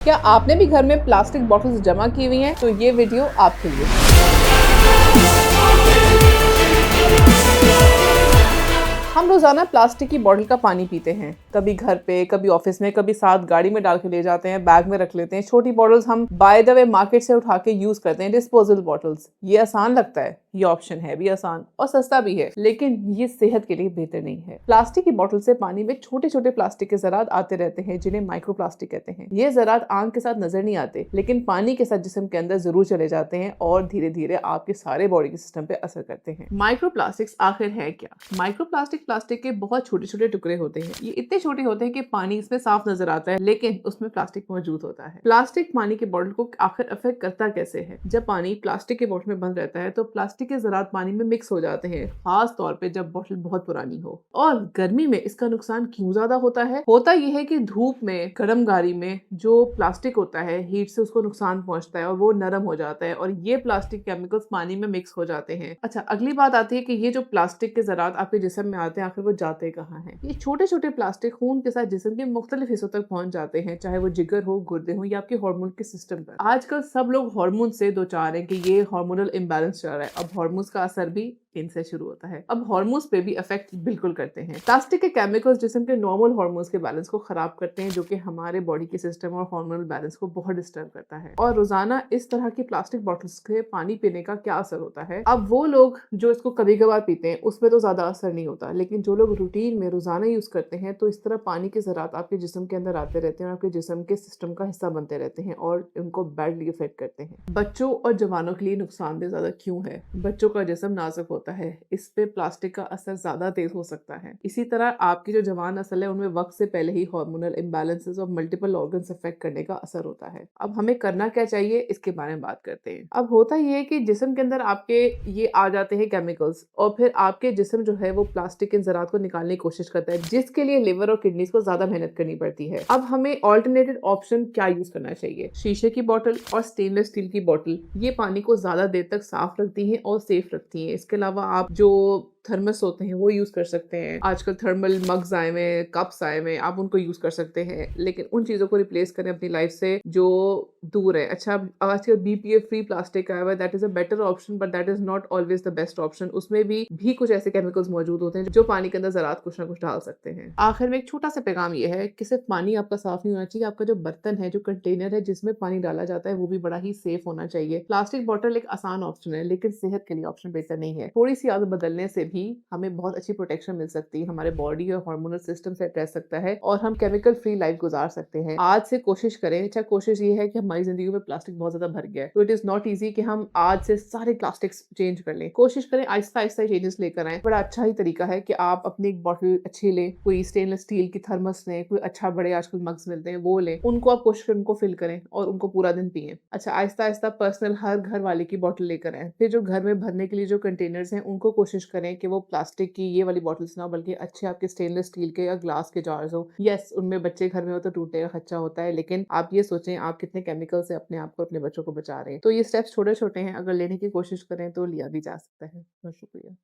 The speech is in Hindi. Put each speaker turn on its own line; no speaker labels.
क्या आपने भी घर में प्लास्टिक बॉटल्स जमा की हुई हैं? तो ये वीडियो आपके लिए। हम रोजाना प्लास्टिक की बॉटल का पानी पीते हैं, कभी घर पे, कभी ऑफिस में, कभी साथ गाड़ी में डाल के ले जाते हैं, बैग में रख लेते हैं। छोटी बॉटल्स हम बाय द वे मार्केट से उठा के यूज करते हैं, डिस्पोजेबल बॉटल्स। ये आसान लगता है, ये ऑप्शन है भी आसान और सस्ता भी है, लेकिन ये सेहत के लिए बेहतर नहीं है। प्लास्टिक की बॉटल से पानी में छोटे छोटे प्लास्टिक के ज़रात आते रहते हैं, जिन्हें माइक्रो प्लास्टिक कहते हैं। ये ज़रात आंख के साथ नजर नहीं आते, लेकिन पानी के साथ जिस्म के अंदर जरूर चले जाते हैं और धीरे धीरे आपके सारे बॉडी के सिस्टम पे असर करते हैं। माइक्रो प्लास्टिक्स आखिर है क्या? माइक्रो प्लास्टिक के बहुत छोटे छोटे टुकड़े होते हैं। ये इतने छोटे होते हैं कि पानी इसमें साफ नजर आता है, लेकिन उसमें प्लास्टिक मौजूद होता है। प्लास्टिक पानी के बॉटल को आखिर अफेक्ट करता कैसे है? जब पानी प्लास्टिक के बॉटल में बंद रहता है तो प्लास्टिक के ज़रात पानी में मिक्स हो जाते हैं, खास तौर पे जब बॉटल बहुत पुरानी हो। और गर्मी में इसका नुकसान क्यों ज्यादा होता है? होता यह है कि धूप में, गर्म गाड़ी में जो प्लास्टिक होता है, हीट से उसको नुकसान पहुंचता है और वो नरम हो जाता है और ये प्लास्टिक केमिकल्स पानी में मिक्स हो जाते हैं। अच्छा, अगली बात आती है कि ये जो प्लास्टिक के ज़रात आपके जिस्म में आते हैं, आखिर वो जाते कहाँ हैं? ये छोटे छोटे प्लास्टिक खून के साथ जिस्म के मुख्तलिफ हिस्सों तक पहुंच जाते हैं, चाहे वो जिगर हो, गुर्दे हो या आपके हार्मोन के सिस्टम पर। आजकल सब लोग हार्मोन से दो चार हैं कि ये हार्मोनल इम्बैलेंस चल रहा है। अब हार्मोन्स का असर भी इनसे शुरू होता है। अब हार्मोन्स पे भी इफेक्ट बिल्कुल करते हैं। प्लास्टिक के केमिकल्स जिस्म के नॉर्मल हार्मोन्स के बैलेंस को खराब करते हैं, जो कि हमारे बॉडी के सिस्टम और हार्मोनल बैलेंस को बहुत डिस्टर्ब करता है। और रोजाना इस तरह की प्लास्टिक बॉटल्स के पानी पीने का क्या असर होता है? अब वो लोग जो इसको कभी कभार पीते हैं उसमें तो ज्यादा असर नहीं होता, लेकिन जो लोग रूटीन में रोजाना यूज करते हैं तो इस तरह पानी के ज़रात आपके जिस्म के अंदर आते रहते हैं और आपके जिस्म के सिस्टम का हिस्सा बनते रहते हैं और उनको बैडली इफेक्ट करते हैं। बच्चों और जवानों के लिए नुकसानदेह ज्यादा क्यों है? बच्चों का जिस्म नाजुक होता है, इस पे प्लास्टिक का असर ज्यादा तेज हो सकता है। इसी तरह आपकी जो जवान नस्ल है उनमें वक्त से पहले ही हार्मोनल इम्बैलेंसेस और मल्टीपल ऑर्गन्स अफेक्ट करने का असर होता है। अब हमें करना क्या चाहिए, इसके बारे में बात करते हैं। अब होता ये है कि जिस्म के अंदर आपके ये आ जाते हैं केमिकल्स और फिर आपके जिस्म जो है वो प्लास्टिक के ज़रात को निकालने की कोशिश करता है, जिसके लिए लिवर और किडनीज को ज्यादा मेहनत करनी पड़ती है। अब हमें ऑल्टरनेटिव ऑप्शन क्या यूज करना चाहिए? शीशे की बोतल और स्टेनलेस स्टील की बोतल, ये पानी को ज्यादा देर तक साफ रखती हैं और सेफ रखती हैं। इसके अलावा आप जो थर्मस होते हैं वो यूज कर सकते हैं। आजकल थर्मल मग्स आए हुए हैं, कप्स आए हुए हैं, आप उनको यूज कर सकते हैं, लेकिन उन चीजों को रिप्लेस करें अपनी लाइफ से जो दूर है। अच्छा, आजकल BPA फ्री प्लास्टिक आया हुआ है, that is a better option, but that is not always the best option. उसमें भी कुछ ऐसे केमिकल्स मौजूद होते हैं जो पानी के अंदर ज़रात कुछ ना कुछ डाल सकते हैं। आखिर में एक छोटा सा पैगाम ये है कि सिर्फ पानी आपका साफ नहीं होना चाहिए, आपका जो बर्तन है, जो कंटेनर है जिसमें पानी डाला जाता है, वो भी बड़ा ही सेफ होना चाहिए। प्लास्टिक बॉटल एक आसान ऑप्शन है, लेकिन सेहत के लिए ऑप्शन बेहतर नहीं है। थोड़ी सी आदत बदलने से भी हमें बहुत अच्छी प्रोटेक्शन मिल सकती है, हमारे बॉडी और हार्मोनल सिस्टम सेट रह सकता है और हम केमिकल फ्री लाइफ गुजार सकते हैं। आज से कोशिश करें। अच्छा, कोशिश ये है कि हमारी जिंदगी में प्लास्टिक बहुत ज्यादा भर गया है, तो इट इज नॉट ईजी कि हम आज से सारे प्लास्टिक्स चेंज कर लें। कोशिश करें आहिस्ता आहिस्ता चेंजेस लेकर आए। बड़ा अच्छा ही तरीका है कि आप अपनी एक बॉटल अच्छी लें, कोई स्टेनलेस स्टील की थर्मस लें, कोई अच्छा बड़े आजकल मग्स मिलते हैं वो लें, उनको आप कोशिश करें उनको फिल करें और उनको पूरा दिन पिएं। अच्छा, आहिस्ता आहिस्ता पर्सनल हर घर वाले की बॉटल लेकर आए। फिर जो घर में भरने के लिए जो कंटेनर्स हैं उनको कोशिश करें कि वो प्लास्टिक की ये वाली बॉटल्स ना, बल्कि अच्छे आपके स्टेनलेस स्टील के या ग्लास के जार्स हो। यस, उनमें बच्चे घर में हो तो टूटने का खर्चा होता है, लेकिन आप ये सोचें आप कितने केमिकल से अपने आप को, अपने बच्चों को बचा रहे हैं। तो ये स्टेप्स छोटे छोटे हैं, अगर लेने की कोशिश करें तो लिया भी जा सकता है। बहुत शुक्रिया।